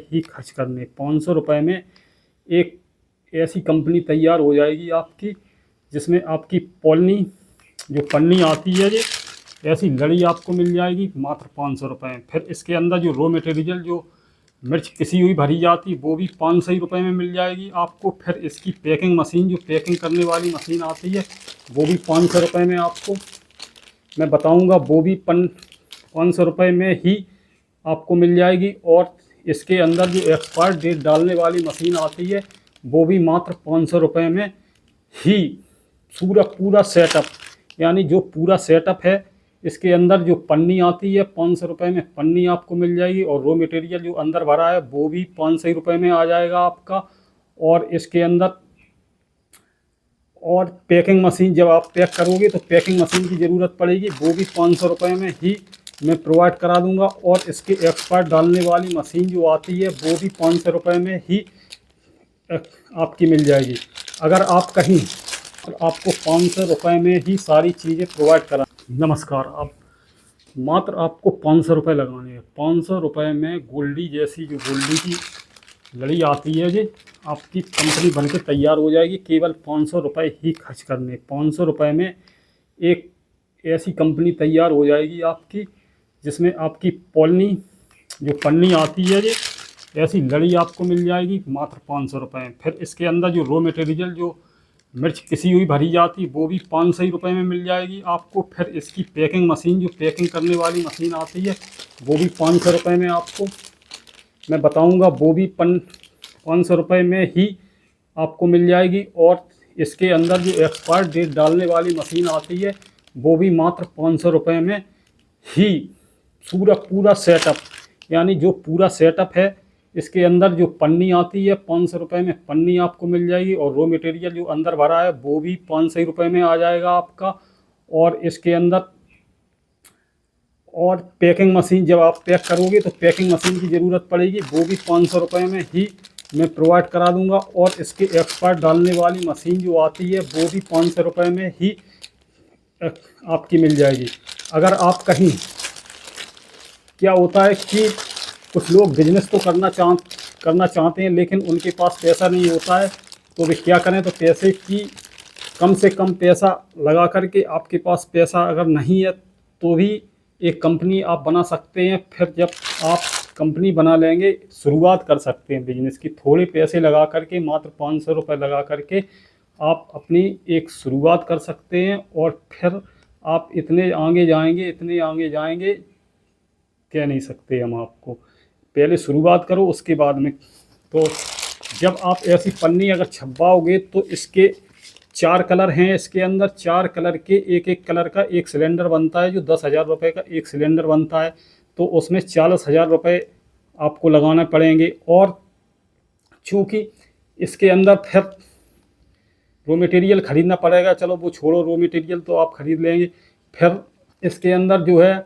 ही खर्च करने 500 रुपये में एक ऐसी कंपनी तैयार हो जाएगी आपकी, जिसमें आपकी पॉलनी जो पन्नी आती है ये ऐसी लड़ी आपको मिल जाएगी मात्र 500 रुपये में। फिर इसके अंदर जो रॉ मटेरियल जो मिर्च पिसी हुई भरी जाती वो भी 500 ही रुपये में मिल जाएगी आपको। फिर इसकी पैकिंग मशीन जो पैकिंग करने वाली मशीन आती है वो भी 500 रुपये में आपको मैं बताऊंगा, वो भी 500 रुपये में ही आपको मिल जाएगी। और इसके अंदर जो एक्सपायर डेट डालने वाली मशीन आती है वो भी मात्र 500 रुपये में ही पूरा सेटअप, यानी जो पूरा सेटअप है इसके अंदर जो पन्नी आती है 500 रुपये में पन्नी आपको मिल जाएगी। और रॉ मटेरियल जो अंदर भरा है वो भी 500 रुपये में आ जाएगा आपका। और इसके अंदर और पैकिंग मशीन जब आप पैक करोगे तो पैकिंग मशीन की ज़रूरत पड़ेगी, वो भी 500 रुपये में ही मैं प्रोवाइड करा दूंगा। और इसके एक्सपायर डालने वाली मशीन जो आती है वो भी 500 रुपये में ही आपकी मिल जाएगी। अगर आप कहीं आपको 500 रुपये में ही सारी चीज़ें प्रोवाइड करा। नमस्कार, आप मात्र आपको 500 रुपये लगाने हैं। 500 रुपये में गोल्डी जैसी जो गोल्डी की लड़ी आती है जी आपकी कंपनी बन के तैयार हो जाएगी केवल 500 रुपये ही खर्च करने। 500 रुपये में एक ऐसी कंपनी तैयार हो जाएगी आपकी, जिसमें आपकी पॉलनी जो पन्नी आती है जी ऐसी लड़ी आपको मिल जाएगी मात्र 500 रुपये में। फिर इसके अंदर जो रॉ मटेरियल जो मिर्च पिसी हुई भरी जाती वो भी 500 ही रुपये में मिल जाएगी आपको। फिर इसकी पैकिंग मशीन जो पैकिंग करने वाली मशीन आती है वो भी 500 रुपये में आपको मैं बताऊंगा, वो भी 500 रुपये में ही आपको मिल जाएगी। और इसके अंदर जो एक्सपायर डेट डालने वाली मशीन आती है वो भी मात्र 500 रुपये में ही पूरा सेटअप, यानी जो पूरा सेटअप है इसके अंदर जो पन्नी आती है 500 रुपये में पन्नी आपको मिल जाएगी। और रॉ मटेरियल जो अंदर भरा है वो भी 500 रुपये में आ जाएगा आपका। और इसके अंदर और पैकिंग मशीन जब आप पैक करोगे तो पैकिंग मशीन की ज़रूरत पड़ेगी, वो भी 500 रुपये में ही मैं प्रोवाइड करा दूंगा। और इसके एक्सपायर डालने वाली मशीन जो आती है वो भी 500 रुपये में ही आपकी मिल जाएगी। अगर आप कहीं क्या होता है कि कुछ लोग बिजनेस तो करना चाहते हैं लेकिन उनके पास पैसा नहीं होता है, तो वे क्या करें, तो पैसे की कम से कम पैसा लगा करके आपके पास पैसा अगर नहीं है तो भी एक कंपनी आप बना सकते हैं। फिर जब आप कंपनी बना लेंगे शुरुआत कर सकते हैं बिजनेस की, थोड़े पैसे लगा करके मात्र 500 रुपये लगा करके आप अपनी एक शुरुआत कर सकते हैं। और फिर आप इतने आगे जाएंगे कह नहीं सकते हम आपको। पहले शुरुआत करो उसके बाद में। तो जब आप ऐसी पन्नी अगर छपवाओगे तो इसके 4 कलर हैं, इसके अंदर 4 कलर के एक कलर का एक सिलेंडर बनता है, जो 10,000 रुपये का एक सिलेंडर बनता है। तो उसमें 40,000 रुपये आपको लगाने पड़ेंगे। और चूँकि इसके अंदर फिर रॉ मटेरियल ख़रीदना पड़ेगा, चलो वो छोड़ो, रॉ मटेरियल तो आप ख़रीद लेंगे। फिर इसके अंदर जो है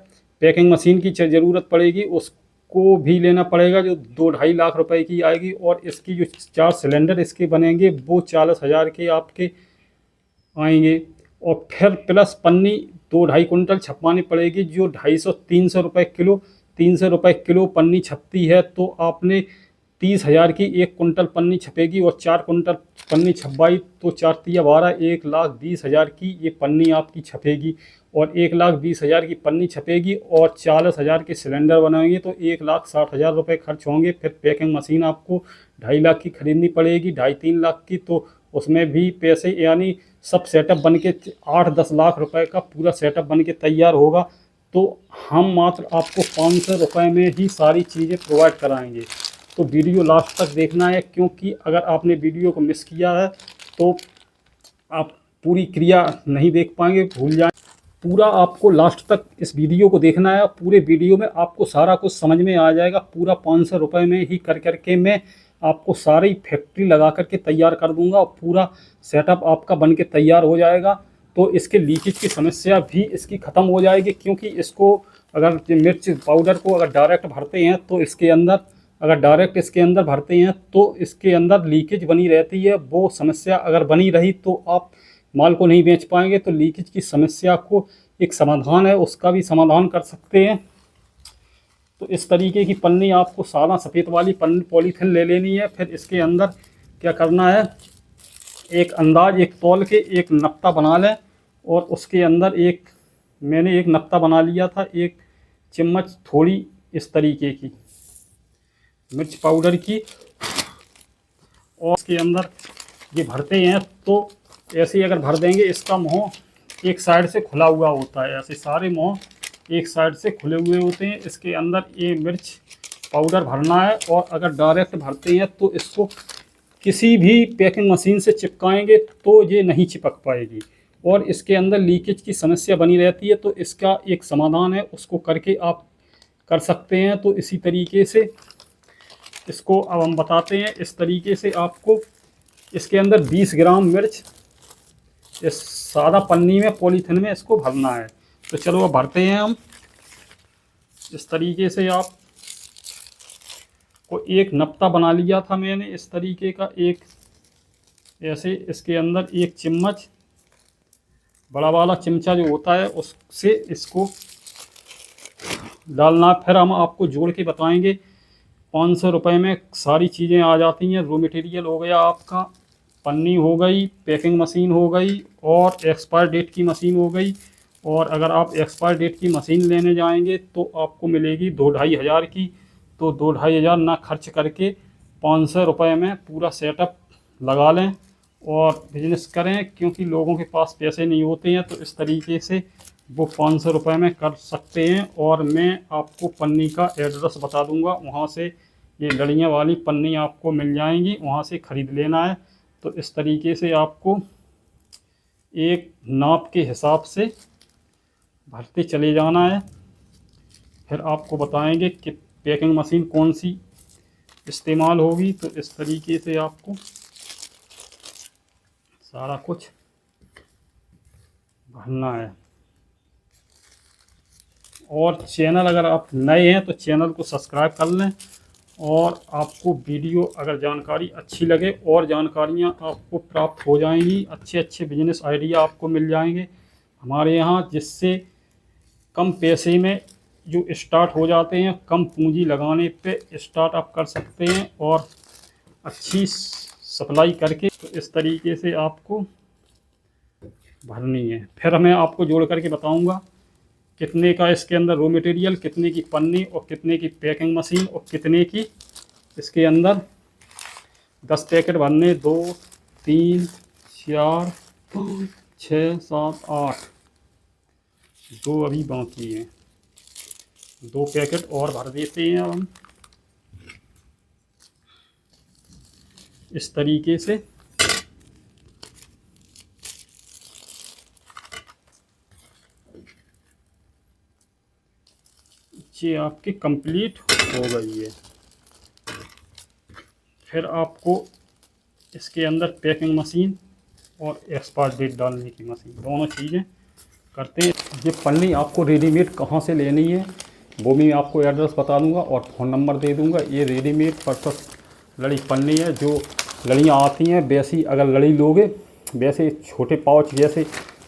पैकिंग मशीन की ज़रूरत पड़ेगी, उसको भी लेना पड़ेगा, जो 2-2.5 लाख रुपए की आएगी। और इसकी जो 4 सिलेंडर इसके बनेंगे वो 40,000 के आपके आएंगे। और फिर प्लस पन्नी 2-2.5 कुंटल छपवानी पड़ेगी, जो 250-300 रुपये किलो 300 रुपये किलो पन्नी छपती है। तो आपने 30,000 की 1 कुंटल पन्नी छपेगी और 4 कुंटल पन्नी छपवाई तो 4 तिया 12, 1,20,000 की ये पन्नी आपकी छपेगी। और 1,20,000 की पन्नी छपेगी और 40,000 के सिलेंडर बनाएंगे तो 1,60,000 रुपये खर्च होंगे। फिर पैकिंग मशीन आपको 2.5 लाख की खरीदनी पड़ेगी, 2.5-3 लाख की, तो उसमें भी पैसे, यानी सब सेटअप बन के 8-10 लाख रुपए का पूरा सेटअप बन के तैयार होगा। तो हम मात्र आपको 500 रुपये में ही सारी चीज़ें प्रोवाइड कराएंगे। तो वीडियो लास्ट तक देखना है, क्योंकि अगर आपने वीडियो को मिस किया है तो आप पूरी क्रिया नहीं देख पाएंगे, भूल जाएं। पूरा आपको लास्ट तक इस वीडियो को देखना है। पूरे वीडियो में आपको सारा कुछ समझ में आ जाएगा। पूरा 500 रुपये में ही करके मैं आपको सारी फैक्ट्री लगा करके तैयार कर दूंगा और पूरा सेटअप आपका बन के तैयार हो जाएगा। तो इसके लीकेज की समस्या भी इसकी ख़त्म हो जाएगी, क्योंकि इसको अगर मिर्च पाउडर को अगर डायरेक्ट भरते हैं तो इसके अंदर भरते हैं तो इसके अंदर लीकेज बनी रहती है। वो समस्या अगर बनी रही तो आप माल को नहीं बेच पाएंगे। तो लीकेज की समस्या को एक समाधान है, उसका भी समाधान कर सकते हैं। तो इस तरीके की पन्नी आपको सादा सफ़ेद वाली पन्नी पॉलीथिन ले लेनी है। फिर इसके अंदर क्या करना है, एक अंदाज, एक तौल के एक नक्ता बना लें और उसके अंदर मैंने एक नक्ता बना लिया था, एक चम्मच थोड़ी इस तरीके की मिर्च पाउडर की, और इसके अंदर ये भरते हैं तो ऐसे ही अगर भर देंगे, इसका मुँह एक साइड से खुला हुआ होता है, ऐसे सारे मुँह एक साइड से खुले हुए होते हैं। इसके अंदर ये मिर्च पाउडर भरना है और अगर डायरेक्ट भरते हैं तो इसको किसी भी पैकिंग मशीन से चिपकाएंगे तो ये नहीं चिपक पाएगी और इसके अंदर लीकेज की समस्या बनी रहती है। तो इसका एक समाधान है, उसको करके आप कर सकते हैं। तो इसी तरीके से इसको अब हम बताते हैं। इस तरीके से आपको इसके अंदर 20 ग्राम मिर्च इस सादा पन्नी में पॉलीथिन में इसको भरना है। तो चलो अब भरते हैं हम। इस तरीके से आप को एक नक्ता बना लिया था मैंने इस तरीके का, एक ऐसे इसके अंदर एक चम्मच, बड़ा वाला चिमचा जो होता है उससे इसको डालना। फिर हम आपको जोड़ के बताएंगे। 500 रुपये में सारी चीज़ें आ जाती हैं। रॉ मटेरियल हो गया आपका, पन्नी हो गई, पैकिंग मशीन हो गई और एक्सपायर डेट की मशीन हो गई। और अगर आप एक्सपायर डेट की मशीन लेने जाएंगे तो आपको मिलेगी 2-2.5 हज़ार की। तो 2-2.5 हज़ार ना खर्च करके 500 रुपये में पूरा सेटअप लगा लें और बिजनेस करें, क्योंकि लोगों के पास पैसे नहीं होते हैं। तो इस तरीके से वो 500 रुपये में कर सकते हैं। और मैं आपको पन्नी का एड्रेस बता दूंगा, वहाँ से ये लड़ियाँ वाली पन्नी आपको मिल जाएंगी, वहाँ से ख़रीद लेना है। तो इस तरीके से आपको एक नाप के हिसाब से भरते चले जाना है। फिर आपको बताएंगे कि पैकिंग मशीन कौन सी इस्तेमाल होगी। तो इस तरीके से आपको सारा कुछ भरना है। और चैनल अगर आप नए हैं तो चैनल को सब्सक्राइब कर लें। और आपको वीडियो अगर जानकारी अच्छी लगे और जानकारियाँ आपको प्राप्त हो जाएंगी, अच्छे अच्छे बिजनेस आइडिया आपको मिल जाएंगे हमारे यहाँ, जिससे कम पैसे में जो स्टार्ट हो जाते हैं, कम पूंजी लगाने पे स्टार्ट आप कर सकते हैं और अच्छी सप्लाई करके। तो इस तरीके से आपको भरनी है। फिर मैं आपको जोड़ करके बताऊंगा कितने का इसके अंदर रॉ मटेरियल, कितने की पन्नी और कितने की पैकिंग मशीन और कितने की इसके अंदर 10 पैकेट भरने। 2, 3, 4, 5, 6, 7, 8, 2 अभी बाकी हैं। 2 पैकेट और भर देते हैं हम इस तरीके से। ये आपकी कंप्लीट हो गई है। फिर आपको इसके अंदर पैकिंग मशीन और एक्सपायर डेट डालने की मशीन, दोनों चीज़ें करते हैं। ये पन्नी आपको रेडीमेड कहाँ से लेनी है वो मैं आपको एड्रेस बता दूंगा और फ़ोन नंबर दे दूंगा। ये रेडीमेड परफेक्ट लड़ी पन्नी है, जो लड़ियाँ आती हैं वैसी अगर लड़ी लोगे, वैसे छोटे पाउच जैसे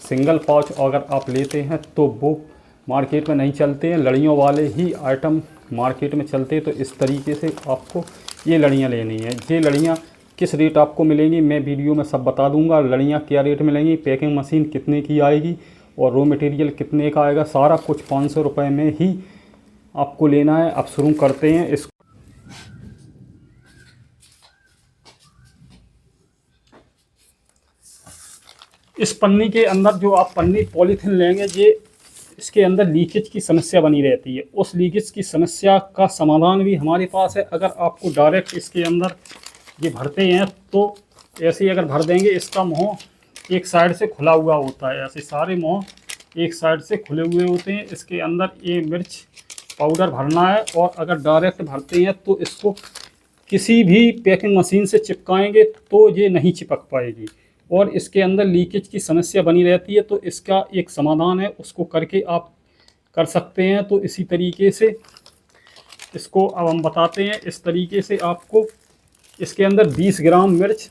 सिंगल पाउच अगर आप लेते हैं तो वो मार्केट में नहीं चलते हैं, लड़ियों वाले ही आइटम मार्केट में चलते हैं। तो इस तरीके से आपको ये लड़ियाँ लेनी है। ये लड़ियाँ किस रेट आपको मिलेंगी मैं वीडियो में सब बता दूंगा। लड़ियाँ क्या रेट मिलेंगी, पैकिंग मशीन कितने की आएगी और रॉ मटेरियल कितने का आएगा, सारा कुछ 500 रुपये में ही आपको लेना है। अब शुरू करते हैं इसको। इस पन्नी के अंदर जो आप पन्नी पॉलीथिन लेंगे, ये इसके अंदर लीकेज की समस्या बनी रहती है। उस लीकेज की समस्या का समाधान भी हमारे पास है। अगर आपको डायरेक्ट इसके अंदर ये भरते हैं तो ऐसे ही अगर भर देंगे, इसका मुँह एक साइड से खुला हुआ होता है, ऐसे सारे मुँह एक साइड से खुले हुए होते हैं। इसके अंदर ये मिर्च पाउडर भरना है और अगर डायरेक्ट भरते हैं तो इसको किसी भी पैकिंग मशीन से चिपकाएंगे तो ये नहीं चिपक पाएगी और इसके अंदर लीकेज की समस्या बनी रहती है। तो इसका एक समाधान है, उसको करके आप कर सकते हैं। तो इसी तरीके से इसको अब हम बताते हैं। इस तरीके से आपको इसके अंदर 20 ग्राम मिर्च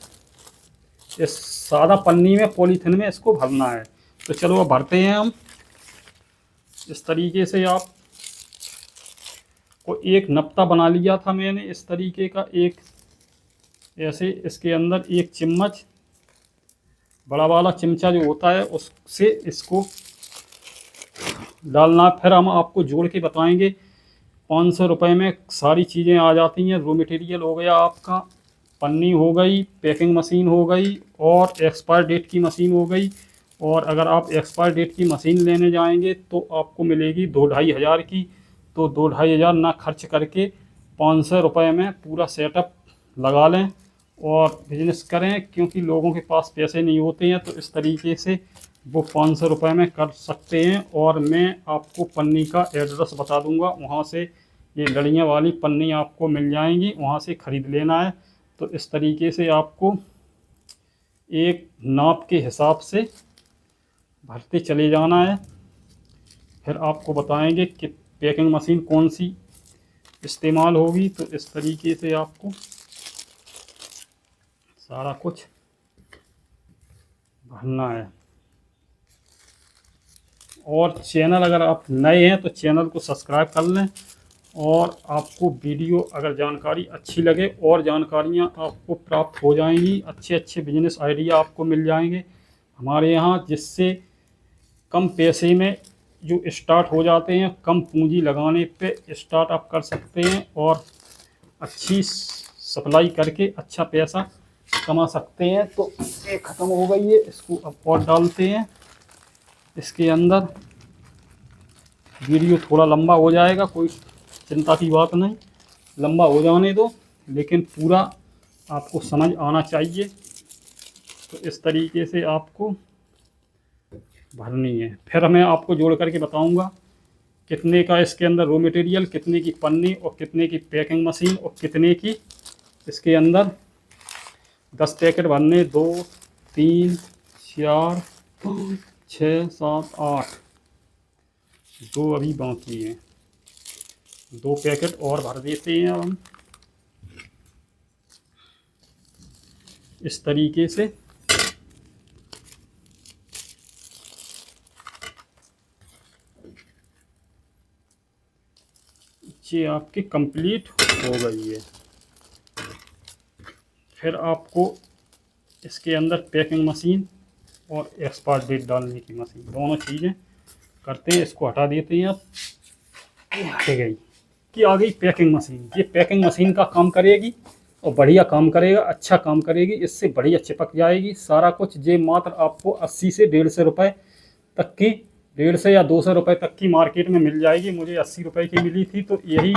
इस सादा पन्नी में पॉलीथिन में इसको भरना है। तो चलो अब भरते हैं हम। इस तरीके से आप को एक नप्ता बना लिया था मैंने इस तरीके का, एक ऐसे इसके अंदर एक चम्मच बड़ा वाला चिमचा जो होता है उससे इसको डालना। फिर हम आपको जोड़ के बताएंगे। 500 रुपये में सारी चीज़ें आ जाती हैं। रो मटेरियल हो गया आपका, पन्नी हो गई, पैकिंग मशीन हो गई और एक्सपायर डेट की मशीन हो गई। और अगर आप एक्सपायर डेट की मशीन लेने जाएंगे तो आपको मिलेगी 2-2.5 हज़ार की। तो 2-2.5 हज़ार ना खर्च करके 500 रुपये में पूरा सेटअप लगा लें और बिजनेस करें, क्योंकि लोगों के पास पैसे नहीं होते हैं। तो इस तरीके से वो 500 रुपये में कर सकते हैं। और मैं आपको पन्नी का एड्रेस बता दूंगा, वहाँ से ये लड़ियाँ वाली पन्नी आपको मिल जाएंगी, वहाँ से ख़रीद लेना है। तो इस तरीके से आपको एक नाप के हिसाब से भरते चले जाना है। फिर आपको बताएंगे कि पैकिंग मशीन कौन सी इस्तेमाल होगी। तो इस तरीके से आपको सारा कुछ भरना है। और चैनल अगर आप नए हैं तो चैनल को सब्सक्राइब कर लें। और आपको वीडियो अगर जानकारी अच्छी लगे और जानकारियाँ आपको प्राप्त हो जाएंगी, अच्छे अच्छे बिजनेस आइडिया आपको मिल जाएंगे हमारे यहाँ, जिससे कम पैसे में जो स्टार्ट हो जाते हैं, कम पूंजी लगाने पे स्टार्ट आप कर सकते हैं और अच्छी सप्लाई करके अच्छा पैसा कमा सकते हैं। तो ये ख़त्म हो गई है, इसको अब और डालते हैं इसके अंदर। वीडियो थोड़ा लंबा हो जाएगा, कोई चिंता की बात नहीं, लंबा हो जाने दो, लेकिन पूरा आपको समझ आना चाहिए। तो इस तरीके से आपको भरनी है। फिर मैं आपको जोड़ करके बताऊंगा कितने का इसके अंदर रो मटेरियल, कितने की पन्नी और कितने की पैकिंग मशीन और कितने की इसके अंदर 10 पैकेट भरने। 2 3 4 5 6 7 8, 2 अभी बाकी हैं, 2 पैकेट और भर देते हैं हम इस तरीके से। ये आपकी कंप्लीट हो गई है। फिर आपको इसके अंदर पैकिंग मशीन और एक्सपायर डेट डालने की मशीन, दोनों चीज़ें करते हैं। इसको हटा देते हैं, अब हट गई कि आ गई पैकिंग मशीन। ये पैकिंग मशीन का काम करेगी और बढ़िया काम करेगा, अच्छा काम करेगी, इससे बढ़िया चिपक जाएगी सारा कुछ। ये मात्र आपको 80 से 150 रुपये तक की, 150 या 200 रुपये तक की मार्केट में मिल जाएगी। मुझे 80 रुपये की मिली थी। तो यही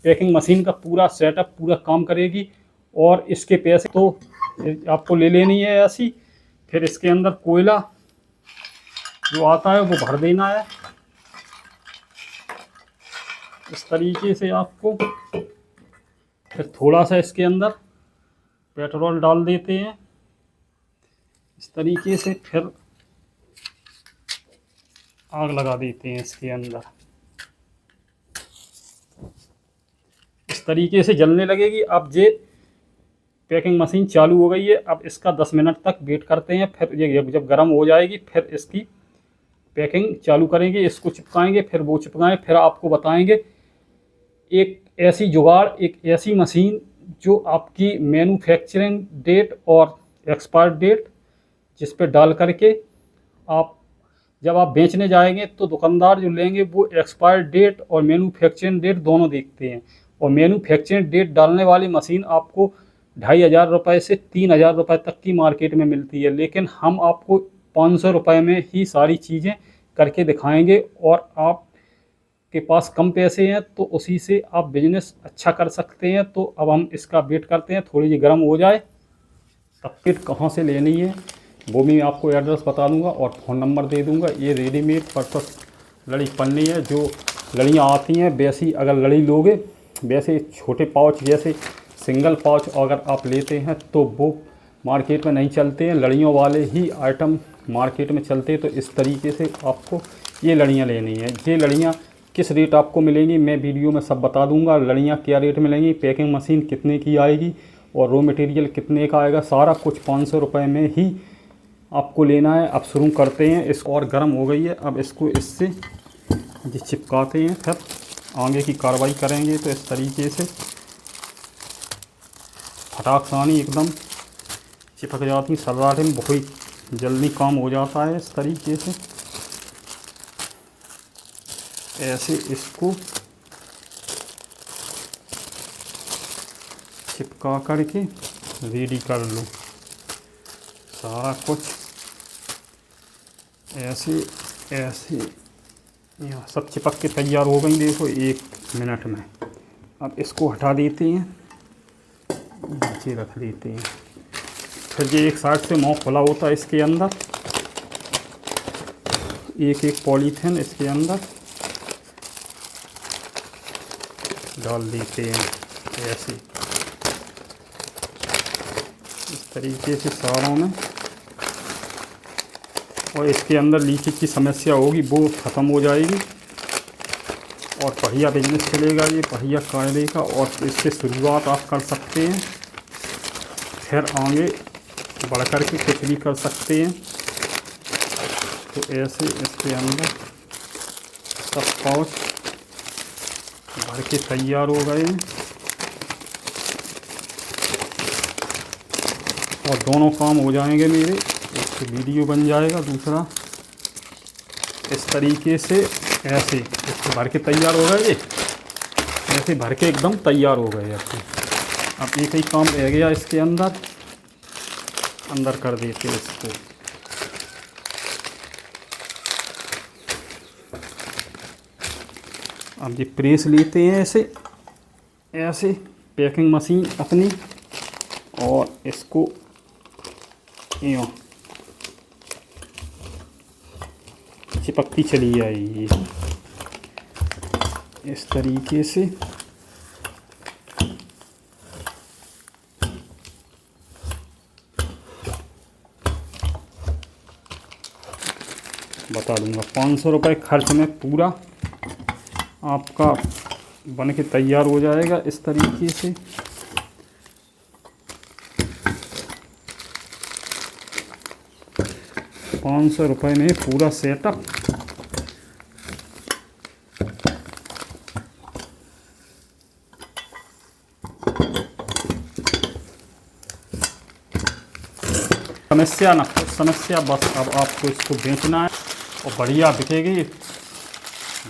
पैकिंग मशीन का पूरा सेटअप पूरा काम करेगी और इसके पैसे तो आपको ले लेनी है ऐसी। फिर इसके अंदर कोयला जो आता है वो भर देना है इस तरीके से आपको। फिर थोड़ा सा इसके अंदर पेट्रोल डाल देते हैं इस तरीके से। फिर आग लगा देते हैं इसके अंदर, इस तरीके से जलने लगेगी। अब ये पैकिंग मशीन चालू हो गई है। अब इसका 10 मिनट तक वेट करते हैं। फिर ये जब गर्म हो जाएगी फिर इसकी पैकिंग चालू करेंगे, इसको चिपकाएंगे, फिर वो चिपकाएं। फिर आपको बताएंगे एक ऐसी जुगाड़, एक ऐसी मशीन जो आपकी मैन्युफैक्चरिंग डेट और एक्सपायर डेट जिस पे डाल करके आप जब आप बेचने जाएंगे तो दुकानदार जो लेंगे वो एक्सपायर डेट और मैन्युफैक्चरिंग डेट दोनों देखते हैं। और मैन्युफैक्चरिंग डेट डालने वाली मशीन आपको 2,500 रुपये से 3,000 रुपये तक की मार्केट में मिलती है, लेकिन हम आपको 500 रुपये में ही सारी चीज़ें करके दिखाएंगे। और आप के पास कम पैसे हैं तो उसी से आप बिजनेस अच्छा कर सकते हैं। तो अब हम इसका वेट करते हैं थोड़ी जी गर्म हो जाए। तब फिर कहाँ से लेनी है वो भी आपको एड्रेस बता दूंगा और फ़ोन नंबर दे दूंगा। ये रेडीमेड परफेक्ट लड़ी पन्नी है, जो लड़ियाँ आती हैं वैसी अगर लड़ी लोगे, वैसे छोटे पाउच जैसे सिंगल पाउच अगर आप लेते हैं तो वो मार्केट में नहीं चलते हैं, लड़ियों वाले ही आइटम मार्केट में चलते हैं। तो इस तरीके से आपको ये लड़ियाँ लेनी है। ये लड़ियाँ किस रेट आपको मिलेंगी मैं वीडियो में सब बता दूंगा। लड़ियाँ क्या रेट मिलेंगी, पैकिंग मशीन कितने की आएगी और रो मटेरियल कितने का आएगा, सारा कुछ 500 रुपये में ही आपको लेना है। अब शुरू करते हैं। इसको और गर्म हो गई है, अब इसको इससे चिपकाते हैं। फिर आगे की कार्रवाई करेंगे तो इस तरीके से फटाक सानी एकदम चिपक जाती, सराठे में बहुत जल्दी काम हो जाता है। इस तरीके से ऐसे इसको चिपका करके रेडी कर लो। सारा कुछ ऐसे ऐसे यहाँ सब चिपक के तैयार हो गई, देखो 1 मिनट में। अब इसको हटा देते हैं, नीचे रख देते हैं। फिर ये एक साइड से मुँह खुला होता है, इसके अंदर एक एक पॉलीथिन इसके अंदर डाल देते हैं ऐसे, इस तरीके से सारों में। और इसके अंदर लीकेज की समस्या होगी वो ख़त्म हो जाएगी और बढ़िया बिजनेस चलेगा ये, बढ़िया कायदे का। और इससे शुरुआत आप कर सकते हैं, फिर आगे बढ़ कर के कुछ भी कर सकते हैं। तो ऐसे इसके अंदर सब पाउच भर के तैयार हो गए हैं और दोनों काम हो जाएंगे मेरे। एक वीडियो बन जाएगा, दूसरा इस तरीके से ऐसे इसको भर के तैयार हो गए, ऐसे भर के एकदम तैयार हो गए। अब एक ही काम रह गया, इसके अंदर कर देते हैं इसको। अब ये प्रेस लेते हैं ऐसे ऐसे पैकिंग मशीन अपनी और इसको यूँ चिपकती चली जाएगी इस तरीके से। बता दूंगा 500 रुपये खर्च में पूरा आपका बन के तैयार हो जाएगा इस तरीके से। ₹500 में पूरा सेटअप। समस्या ना कुछ समस्या, बस अब आपको इसको बेचना है और बढ़िया बिकेगी,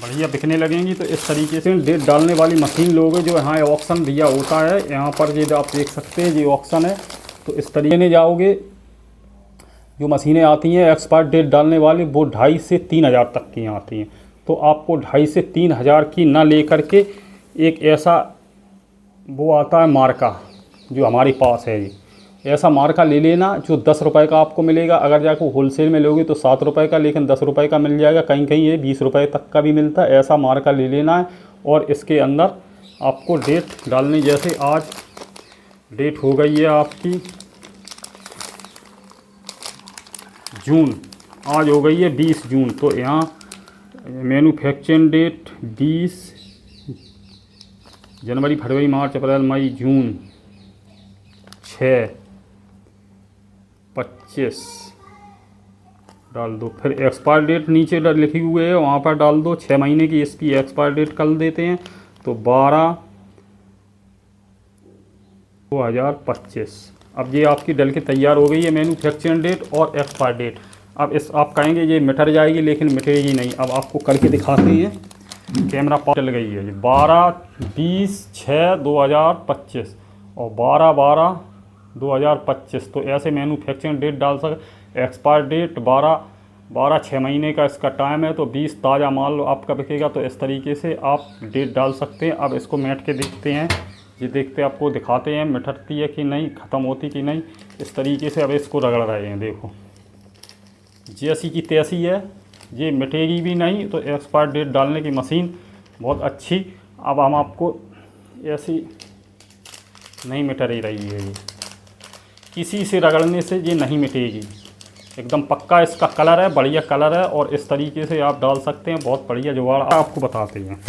बढ़िया बिकने लगेंगी। तो इस तरीके से डेट डालने वाली मशीन लोगे जो यहाँ ऑक्शन दिया होता है, यहाँ पर ये आप देख सकते हैं ये ऑक्शन है। तो इस तरीके से जाओगे, जो मशीनें आती हैं एक्सपायर डेट डालने वाली वो 2,500 से 3,000 तक की आती हैं। तो आपको 2,500 से 3,000 की ना लेकर के एक ऐसा वो आता है मार्का जो हमारे पास है, ये ऐसा मार्का ले लेना जो 10 रुपये का आपको मिलेगा। अगर जाकर होलसेल में लोगे तो 7 रुपये का, लेकिन 10 रुपये का मिल जाएगा। कहीं कहीं ये 20 रुपये तक का भी मिलता है। ऐसा मार्का ले लेना है और इसके अंदर आपको डेट डालनी, जैसे आज डेट हो गई है आपकी जून, आज हो गई है 20 जून। तो यहाँ मैन्युफैक्चरिंग डेट 20 जनवरी, फरवरी, मार्च, अप्रैल, मई, जून 6/25 डाल दो। फिर एक्सपायर डेट नीचे लिखी हुई है वहाँ पर डाल दो, 6 महीने की इसकी एक्सपायर डेट कर देते हैं। तो 12/2025। अब ये आपकी डल के तैयार हो गई है मैन्युफैक्चरिंग डेट और एक्सपायर डेट। अब इस आप कहेंगे ये मिट जाएगी, लेकिन मिटेगी नहीं। अब आपको करके दिखाते हैं, कैमरा चल गई है। 12/20/6/2025 और 12/12/2025। तो ऐसे मैन्युफैक्चरिंग डेट डाल सकते। एक्सपायर डेट 12 6 महीने का इसका टाइम है। तो 20 ताज़ा माल आपका बिकेगा। तो इस तरीके से आप डेट डाल सकते हैं। अब इसको मैट के देखते हैं, ये देखते आपको दिखाते हैं मिटती है कि नहीं, ख़त्म होती कि नहीं। इस तरीके से अब इसको रगड़ रहे हैं, देखो जैसी की तैसी है, ये मिटेगी भी नहीं। तो एक्सपायर डेट डालने की मशीन बहुत अच्छी। अब हम आपको ऐसी नहीं मिट रही है, ये किसी से रगड़ने से ये नहीं मिटेगी, एकदम पक्का इसका कलर है, बढ़िया कलर है। और इस तरीके से आप डाल सकते हैं, बहुत बढ़िया जुगाड़ आपको बताते हैं।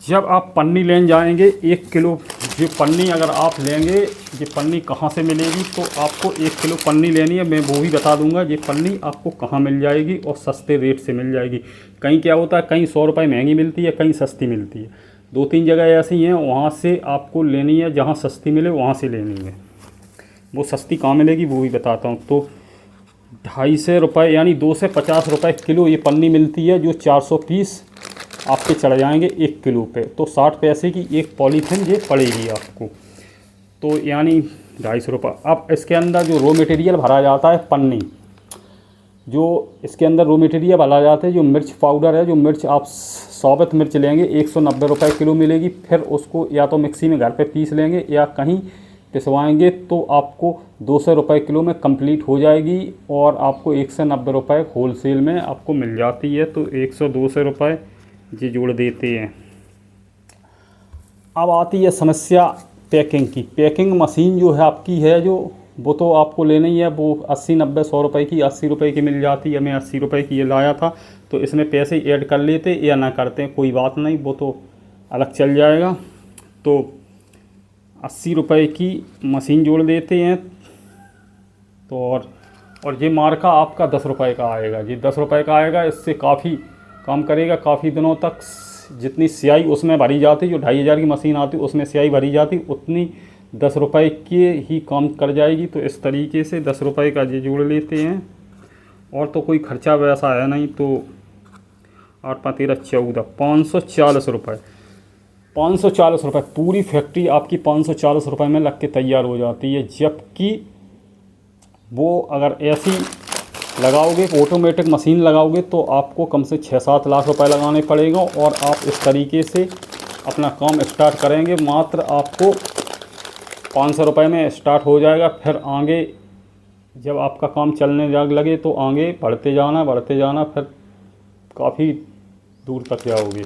जब आप पन्नी लेने जाएंगे 1 किलो ये पन्नी अगर आप लेंगे, ये पन्नी कहाँ से मिलेगी, तो आपको 1 किलो पन्नी लेनी है, मैं वो भी बता दूंगा ये पन्नी आपको कहाँ मिल जाएगी और सस्ते रेट से मिल जाएगी। कहीं क्या होता है, कहीं 100 रुपये महंगी मिलती है, कहीं सस्ती मिलती है। 2-3 जगह ऐसी हैं, वहाँ से आपको लेनी है, जहाँ सस्ती मिले वहाँ से लेनी है। वो सस्ती कहाँ मिलेगी वो भी बताता हूँ। तो 250 रुपये यानी 2 से 50 रुपये किलो ये पन्नी मिलती है, जो 400 पीस आपके चढ़ जाएंगे 1 किलो पे। तो 60 पैसे की एक पॉलीथीन ये पड़ेगी आपको, तो यानी 250 रुपये। अब इसके अंदर जो रॉ मटेरियल भरा जाता है पन्नी, जो इसके अंदर रॉ मटेरियल भरा जाता है, जो मिर्च पाउडर है, जो मिर्च आप साबुत मिर्च लेंगे 190 रुपये किलो मिलेगी। फिर उसको या तो मिक्सी में घर पे पीस लेंगे या कहीं पिसवाएंगे तो आपको 200 रुपये किलो में कंप्लीट हो जाएगी, और आपको 190 रुपये होलसेल में आपको मिल जाती है। तो 100-200 रुपये जी जोड़ देते हैं। अब आती है समस्या पैकिंग की। पैकिंग मशीन जो है आपकी है, जो वो तो आपको लेनी है, वो 80-90-100 रुपये की, 80 रुपये की मिल जाती है। मैं 80 रुपये की ये लाया था, तो इसमें पैसे ऐड कर लेते या ना करते कोई बात नहीं, वो तो अलग चल जाएगा। तो 80 रुपये की मशीन जोड़ देते हैं। तो और ये मार्का आपका 10 रुपये का आएगा, ये 10 रुपये का आएगा। इससे काफ़ी काम करेगा, काफ़ी दिनों तक। जितनी स्याही उसमें भरी जाती, जो 2500 की मशीन आती उसमें स्याही भरी जाती, उतनी 10 रुपये के ही काम कर जाएगी। तो इस तरीके से 10 रुपये का ये जोड़ लेते हैं। और तो कोई खर्चा वैसा है नहीं। तो 8×5=13=14, 540 रुपये। 540 रुपये पूरी फैक्ट्री आपकी 540 रुपये में लग के तैयार हो जाती है। जबकि वो अगर ऐसी लगाओगे, ऑटोमेटिक मशीन लगाओगे, तो आपको कम से 6-7 लाख रुपए लगाने पड़ेगा। और आप इस तरीके से अपना काम स्टार्ट करेंगे, मात्र आपको 500 रुपये में स्टार्ट हो जाएगा। फिर आगे जब आपका काम चलने लगे तो आगे बढ़ते जाना, फिर काफ़ी दूर तक जाओगे,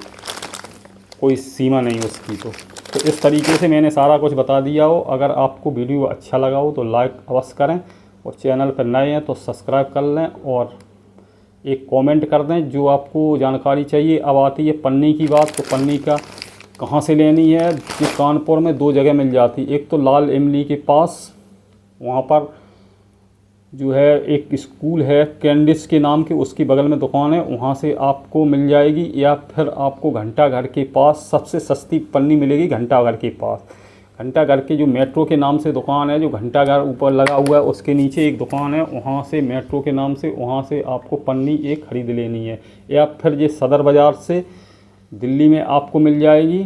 कोई सीमा नहीं उसकी। तो इस तरीके से मैंने सारा कुछ बता दिया हो। अगर आपको वीडियो अच्छा लगा हो तो लाइक अवश्य करें, और चैनल पर नए हैं तो सब्सक्राइब कर लें, और एक कमेंट कर दें जो आपको जानकारी चाहिए। अब आती है पन्नी की बात। तो पन्नी का कहाँ से लेनी है, ये कानपुर में 2 जगह मिल जाती। एक तो लाल इमली के पास, वहाँ पर जो है एक स्कूल है कैंडिस के नाम की, उसकी बगल में दुकान है, वहाँ से आपको मिल जाएगी। या फिर आपको घंटा घर के पास सबसे सस्ती पन्नी मिलेगी, घंटा घर के पास। घंटा घर के जो मेट्रो के नाम से दुकान है, जो घंटा घर ऊपर लगा हुआ है उसके नीचे एक दुकान है, वहाँ से मेट्रो के नाम से, वहाँ से आपको पन्नी एक ख़रीद लेनी है। या फिर ये सदर बाज़ार से दिल्ली में आपको मिल जाएगी,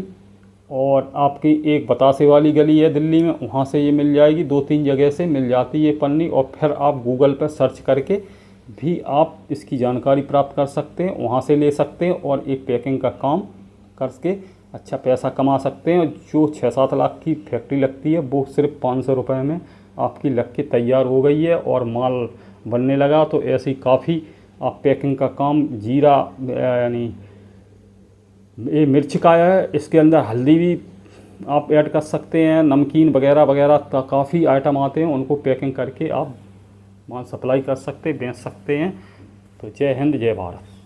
और आपकी एक बतासे वाली गली है दिल्ली में, वहाँ से ये मिल जाएगी। 2-3 जगह से मिल जाती है पन्नी। और फिर आप गूगल पर सर्च करके भी आप इसकी जानकारी प्राप्त कर सकते हैं, वहाँ से ले सकते हैं, और एक पैकिंग का काम करके अच्छा पैसा कमा सकते हैं। जो 6-7 लाख की फैक्ट्री लगती है, वो सिर्फ 500 रुपये में आपकी लग के तैयार हो गई है, और माल बनने लगा। तो ऐसी काफ़ी आप पैकिंग का काम, जीरा यानी ये मिर्च का है, इसके अंदर हल्दी भी आप ऐड कर सकते हैं, नमकीन वगैरह वगैरह काफ़ी आइटम आते हैं, उनको पैकिंग करके आप माल सप्लाई कर सकते, बेच सकते हैं। तो जय हिंद, जय भारत।